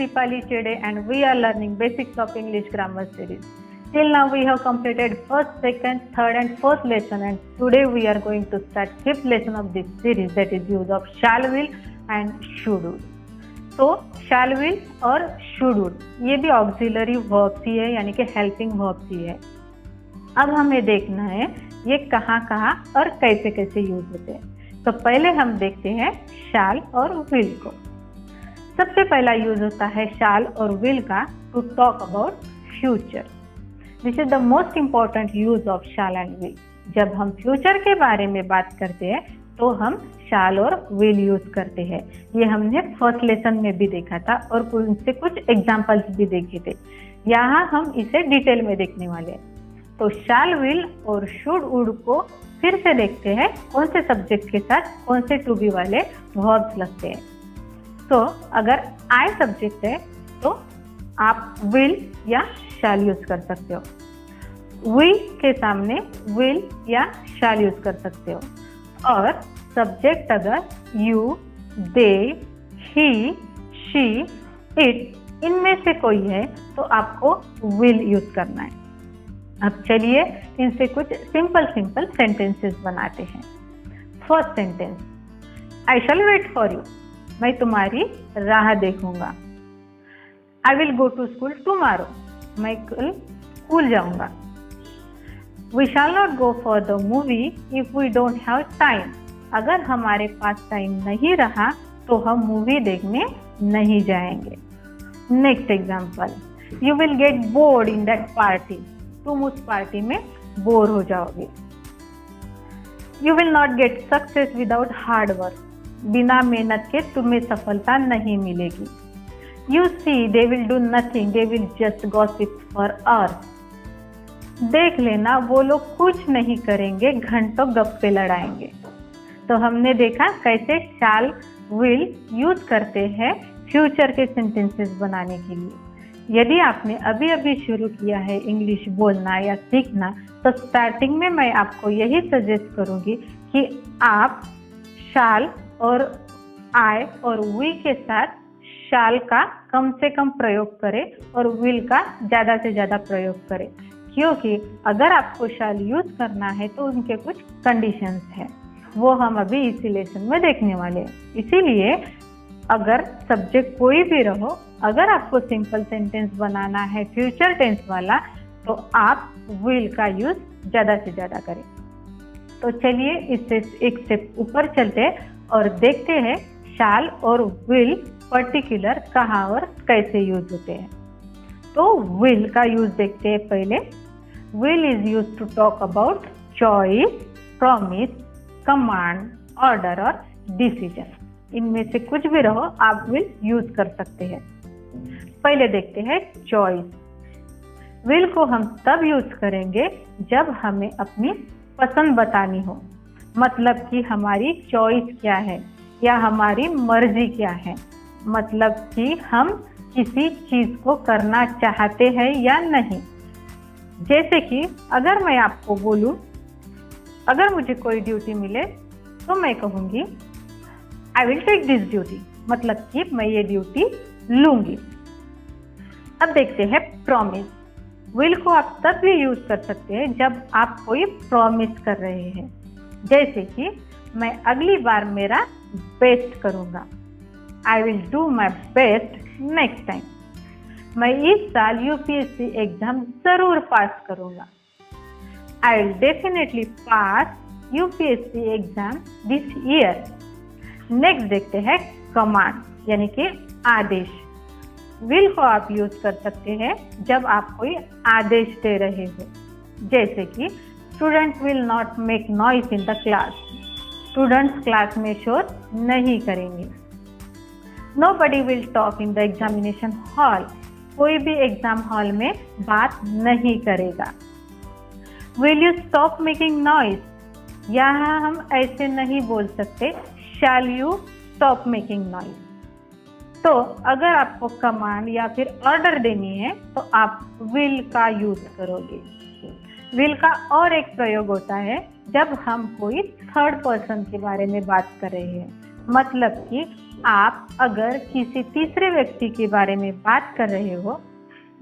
Deepali Chede and we are learning basics of English grammar series. Till now we have completed first, second, third and fourth lesson, and today we are going to start fifth lesson of this series, that is use of shall will and should would. तो shall will और should would ये भी auxiliary verbs ही है, यानी कि helping verbs ही है। अब हमें देखना है ये कहाँ कहाँ और कैसे कैसे यूज होते हैं। तो पहले हम देखते हैं shall और will को। सबसे पहला यूज होता है shall और will का to talk about future. This is the most important use of shall and will। जब हम फ्यूचर के बारे में बात करते हैं तो हम shall और will यूज करते हैं। ये हमने फर्स्ट लेसन में भी देखा था और उनसे कुछ एग्जाम्पल्स भी देखे थे। यहाँ हम इसे डिटेल में देखने वाले हैं। तो shall will और should would को फिर से देखते हैं कौन से सब्जेक्ट के साथ कौन से टू बी वाले वर्ब्स लगते हैं। तो अगर I सब्जेक्ट है तो आप will या shall यूज कर सकते हो। we के सामने will या shall यूज कर सकते हो। और सब्जेक्ट अगर you, they, he, she, it इनमें से कोई है तो आपको will यूज करना है। अब चलिए इनसे कुछ सिंपल सेंटेंसेस बनाते हैं। First sentence, I shall wait for you, मैं तुम्हारी राह देखूंगा। I will go to school tomorrow, मैं कल स्कूल जाऊंगा। We shall not go for the movie if we don't have time, अगर हमारे पास टाइम नहीं रहा तो हम मूवी देखने नहीं जाएंगे। Next example, you will get bored in that party, तुम उस पार्टी में बोर हो जाओगे। You will not get success without hard work, बिना मेहनत के तुम्हें सफलता नहीं मिलेगी। You see they will do nothing, they will just gossip for hours, देख लेना वो लोग कुछ नहीं करेंगे, घंटों गप्पे लड़ाएंगे। तो हमने देखा कैसे shall will यूज करते हैं फ्यूचर के सेंटेंसेस बनाने के लिए। यदि आपने अभी अभी शुरू किया है इंग्लिश बोलना या सीखना तो स्टार्टिंग में मैं आपको यही सजेस्ट करूंगी कि आप shall और I और we के साथ shall का कम से कम प्रयोग करें और will का ज़्यादा से ज़्यादा प्रयोग करें, क्योंकि अगर आपको shall यूज करना है तो उनके कुछ कंडीशंस हैं, वो हम अभी इसी लेसन में देखने वाले हैं। इसीलिए अगर सब्जेक्ट कोई भी रहो, अगर आपको सिंपल सेंटेंस बनाना है फ्यूचर टेंस वाला तो आप will का यूज ज़्यादा से ज़्यादा करें। तो चलिए इससे एक स्टेप ऊपर चलते और देखते हैं shall और will पर्टिकुलर कहाँ और कैसे यूज होते हैं। तो will का यूज देखते हैं पहले। will is use to talk about choice, promise, command, order और डिसीजन। इनमें से कुछ भी रहो आप will यूज कर सकते हैं। पहले देखते हैं चॉइस। will को हम तब यूज करेंगे जब हमें अपनी पसंद बतानी हो, मतलब कि हमारी चॉइस क्या है या हमारी मर्जी क्या है, मतलब कि हम किसी चीज को करना चाहते हैं या नहीं। जैसे कि अगर मैं आपको बोलूं, अगर मुझे कोई ड्यूटी मिले तो मैं कहूंगी I will take this duty, मतलब कि मैं ये ड्यूटी लूंगी। अब देखते हैं प्रॉमिस। विल को आप तब भी यूज कर सकते हैं जब आप कोई प्रॉमिस कर रहे हैं, जैसे कि मैं अगली बार मेरा बेस्ट करूंगा। I will do my best next time, मैं इस साल यूपीएससी एग्जाम जरूर पास करूंगा। I will definitely pass UPSC exam this year. Next देखते हैं कमांड, यानी कि आदेश। विल को आप यूज कर सकते हैं जब आप कोई आदेश दे रहे हो, जैसे कि student will not make noise in the class, students class में शोर नहीं करेंगे। Nobody will talk in the examination hall, कोई भी एग्जाम हॉल में बात नहीं करेगा। Will you stop making noise, यहाँ हम ऐसे नहीं बोल सकते shall you stop making noise. तो अगर आपको कमांड या फिर ऑर्डर देनी है तो आप विल का यूज करोगे। विल का और एक प्रयोग होता है जब हम कोई थर्ड पर्सन के बारे में बात कर रहे हैं, मतलब कि आप अगर किसी तीसरे व्यक्ति के बारे में बात कर रहे हो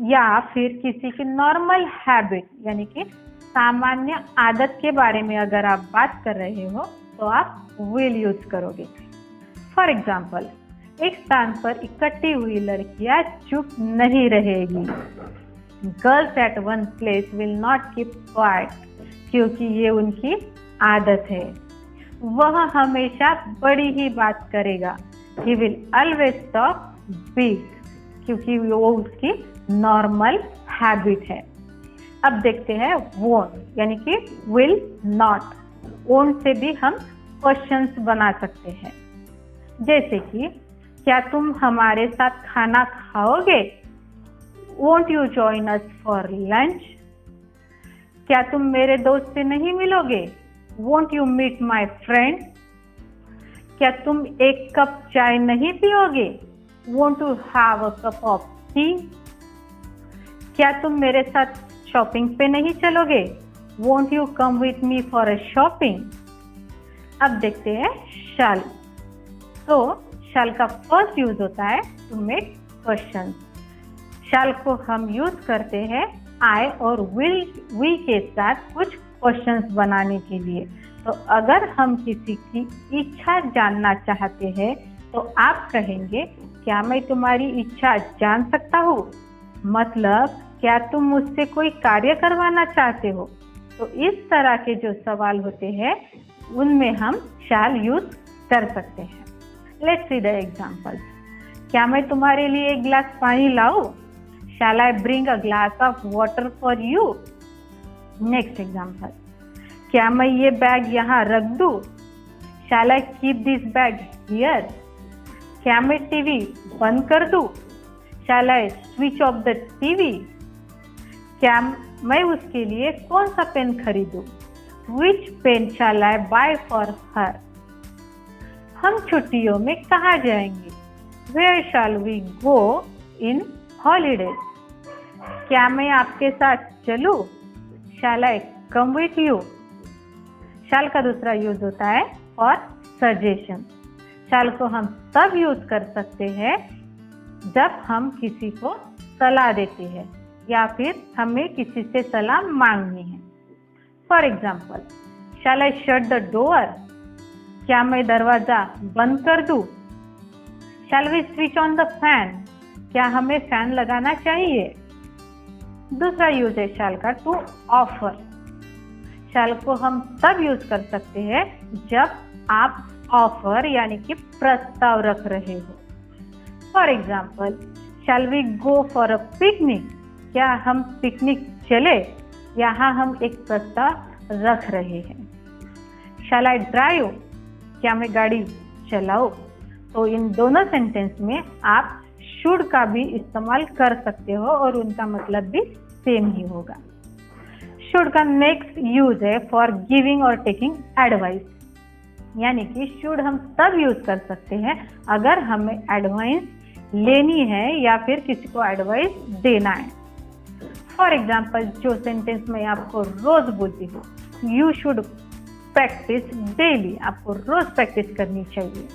या फिर किसी की नॉर्मल हैबिट यानी कि सामान्य आदत के बारे में अगर आप बात कर रहे हो तो आप विल यूज करोगे। फॉर एग्जाम्पल, एक स्थान पर इकट्ठी हुई लड़कियां चुप नहीं रहेगी। Girls at one place will not keep quiet, क्योंकि ये उनकी आदत है। वह हमेशा बड़ी ही बात करेगा। He will always talk big, क्योंकि वो उसकी नॉर्मल हैबिट है। अब देखते हैं वोंट यानी कि विल नॉट। वोंट से भी हम क्वेश्चंस बना सकते हैं, जैसे कि क्या तुम हमारे साथ खाना खाओगे? Won't you join us for lunch? क्या तुम मेरे दोस्त से नहीं मिलोगे? Won't you meet my friend? क्या तुम एक कप चाय नहीं पियोगे? Won't you have a cup of tea? क्या तुम मेरे साथ शॉपिंग पे नहीं चलोगे? Won't you come with me for a shopping? अब देखते हैं शैल। तो शैल का फर्स्ट यूज होता है टू मेक क्वेश्चन। शैल को हम यूज करते हैं आई और वी के साथ कुछ क्वेश्चंस बनाने के लिए। तो अगर हम किसी की इच्छा जानना चाहते हैं तो आप कहेंगे क्या मैं तुम्हारी इच्छा जान सकता हूँ? मतलब क्या तुम मुझसे कोई कार्य करवाना चाहते हो? तो इस तरह के जो सवाल होते हैं उनमें हम शैल यूज कर सकते हैं। Let's see the example. क्या मैं तुम्हारे लिए एक गिलास पानी लाऊं? Shall I bring a glass of water for you? Next example. क्या मैं ये बैग यहाँ रख दूं? Shall I keep this bag here? क्या मैं टीवी बंद कर दूं? Shall I switch off the TV? क्या मैं उसके लिए कौन सा पेन खरीदूं? Which pen shall I buy for her? हम छुट्टियों में कहाँ जाएंगे? Where shall we go in holidays? क्या मैं आपके साथ चलूं? शैल आई कम विथ यू? शैल का दूसरा यूज होता है फॉर सजेशन। शैल को हम तब यूज कर सकते हैं जब हम किसी को सलाह देते हैं या फिर हमें किसी से सलाह मांगनी है। For example, shall I shut the door? क्या मैं दरवाजा बंद कर दूं? Shall we switch on the fan? क्या हमें फैन लगाना चाहिए? दूसरा यूज है शैल का टू ऑफर। शैल को हम तब यूज कर सकते हैं जब आप ऑफर यानी कि प्रस्ताव रख रहे हो। For example, shall we go for a picnic? क्या हम पिकनिक चले? यहाँ हम एक प्रस्ताव रख रहे हैं। शैल आई ड्राइव? क्या मैं गाड़ी चलाऊं? तो इन दोनों सेंटेंस में आप शुड का भी इस्तेमाल कर सकते हो और उनका मतलब भी सेम ही होगा। शुड का नेक्स्ट यूज है फॉर गिविंग और टेकिंग एडवाइस, यानी कि शुड हम तब यूज कर सकते हैं अगर हमें एडवाइस लेनी है या फिर किसी को एडवाइस देना है। फॉर एग्जाम्पल, जो सेंटेंस मैं आपको रोज बोलती हूँ, यू शुड प्रैक्टिस डेली, आपको रोज प्रैक्टिस करनी चाहिए।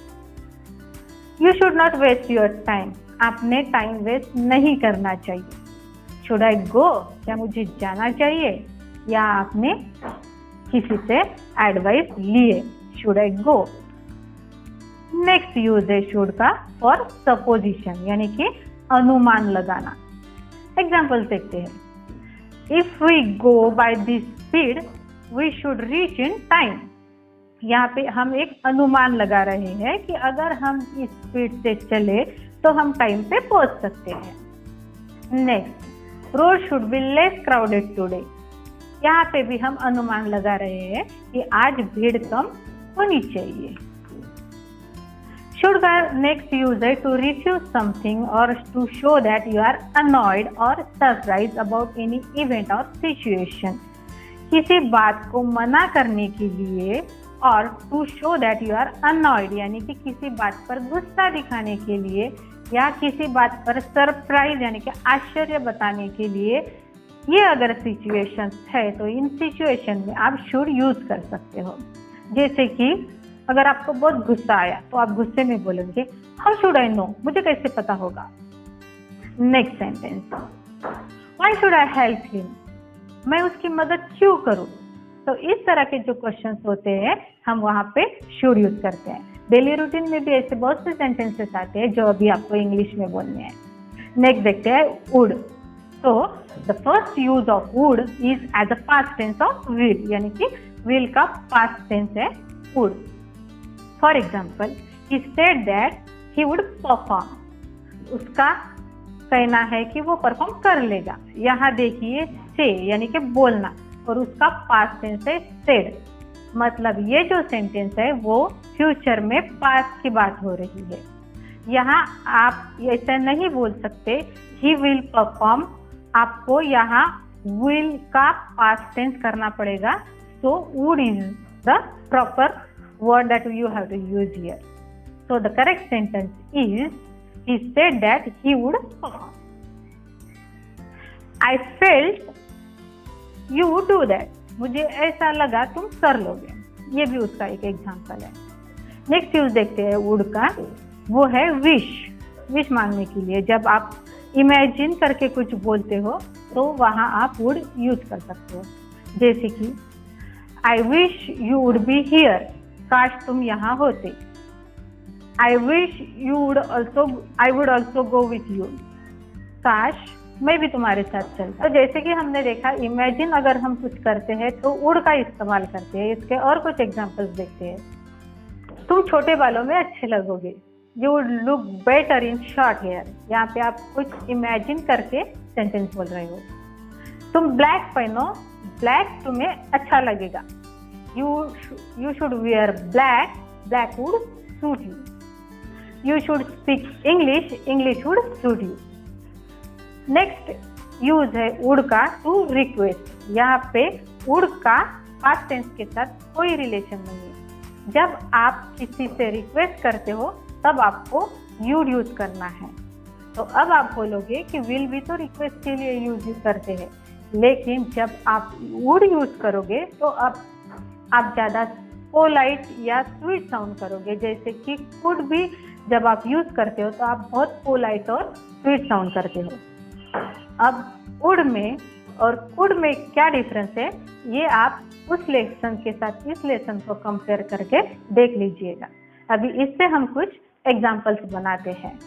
You should not waste your time, आपने टाइम वेस्ट नहीं करना चाहिए। Should I go? क्या मुझे जाना चाहिए? या आपने किसी से एडवाइस लिए, should I go. Next use है शुड का फॉर सपोजिशन, यानी कि अनुमान लगाना। एग्जाम्पल देखते हैं। If we go by this speed we should reach in time. यहाँ पे हम एक अनुमान लगा रहे हैं कि अगर हम इस स्पीड से चले तो हम टाइम पे पहुंच सकते हैं। Next, road should be less crowded today. यहाँ पे भी हम अनुमान लगा रहे हैं कि आज भीड़ कम होनी चाहिए। शुड का नेक्स्ट यूज है टू रिफ्यूज समथिंग और to show that you are annoyed और सरप्राइज अबाउट एनी इवेंट और सिचुएशन। किसी बात को मना करने के लिए और to show that you are annoyed, यानी कि किसी बात पर गुस्सा दिखाने के लिए या किसी बात पर सरप्राइज यानी कि आश्चर्य बताने के लिए, ये अगर सिचुएशन है तो इन सिचुएशन में आप शुड यूज कर सकते हो। जैसे कि अगर आपको बहुत गुस्सा आया तो आप गुस्से में बोलेंगे हाउ शुड आई नो, मुझे कैसे पता होगा। Next sentence, why should I help him, मैं उसकी मदद क्यों करूं। तो इस तरह के जो क्वेश्चंस होते हैं हम वहां पे शुड यूज करते हैं। डेली रूटीन में भी ऐसे बहुत से सेंटेंसेस आते हैं जो अभी आपको इंग्लिश में बोलने हैं। नेक्स्ट देखते हैं वुड। तो the first use of would is as a past tense of will, यानी कि विल का पास्ट टेंस है would. For example, he said that he would perform, उसका कहना है कि वो परफॉर्म कर लेगा। यहाँ देखिए से यानी कि बोलना, और उसका पास्ट टेंस है सेड, मतलब ये जो सेंटेंस है वो फ्यूचर में पास्ट की बात हो रही है। यहाँ आप ऐसा नहीं बोल सकते ही विल परफॉर्म, आपको यहाँ विल का पास्ट टेंस करना पड़ेगा। So would is the proper word that you have to use here. So the correct sentence is, he said that he would perform. I felt you would do that. मुझे ऐसा लगा तुम कर लोगे, ये भी उसका एक एग्जाम्पल है। नेक्स्ट यूज देखते हैं वुड का, वो है विश। विश मांगने के लिए जब आप इमेजिन करके कुछ बोलते हो तो वहाँ आप वुड यूज कर सकते हो। जैसे कि I wish you would be here, काश तुम यहाँ होते। I wish you would also, I would also go with you, काश मैं भी तुम्हारे साथ चलता। तो जैसे कि हमने देखा इमेजिन अगर हम कुछ करते हैं तो वुड का इस्तेमाल करते हैं। इसके और कुछ एग्जांपल्स देखते हैं। तुम छोटे बालों में अच्छे लगोगे, you would look better in short hair. यहाँ पे आप कुछ इमेजिन करके सेंटेंस बोल रहे हो। तुम ब्लैक पहनो, ब्लैक तुम्हें अच्छा लगेगा। You should wear black, black would suit you. You should speak English, English would suit you. Next use है would का to request। यहाँ पे would का past tense के साथ कोई रिलेशन नहीं है। जब आप किसी से रिक्वेस्ट करते हो तब आपको would यूज करना है। तो अब आप बोलोगे कि will भी तो रिक्वेस्ट के लिए यूज करते हैं, लेकिन जब आप would यूज करोगे तो आप ज़्यादा पोलाइट या स्वीट साउंड करोगे। जैसे कि कुड भी जब आप यूज करते हो तो आप बहुत पोलाइट और स्वीट साउंड करते हो। अब वुड में और कुड में क्या डिफरेंस है ये आप उस लेसन के साथ इस लेसन को कंपेयर करके देख लीजिएगा। अभी इससे हम कुछ एग्जांपल्स बनाते हैं।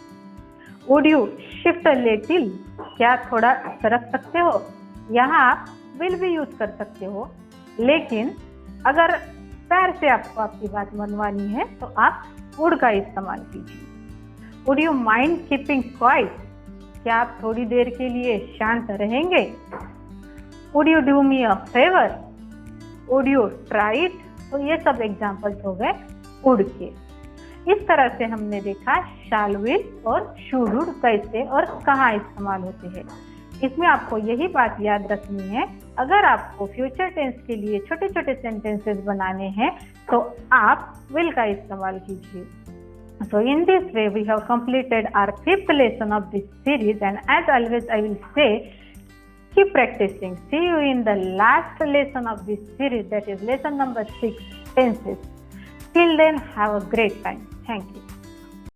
Would you shift a little, क्या थोड़ा सरक सकते हो। यहाँ आप विल भी यूज कर सकते हो, लेकिन अगर पैर से आपको आपकी बात मनवानी है तो आप वुड का इस्तेमाल कीजिए। Would you mind keeping quiet, क्या आप थोड़ी देर के लिए शांत रहेंगे। Would you do me a favour, would you try it. तो ये सब एग्जांपल्स हो गए वुड के। इस तरह से हमने देखा शैल विल और शुड वुड कैसे और कहाँ इस्तेमाल होते हैं। इसमें आपको यही बात याद रखनी है, अगर आपको फ्यूचर टेंस के लिए छोटे छोटे सेंटेंसेस बनाने हैं तो आप विल का इस्तेमाल कीजिए। So in this way we have completed our 5th lesson of this series, and as always I will say keep practicing. See you in the last lesson of this series, that is lesson number 6, tenses. Till then, have a great time. Thank you.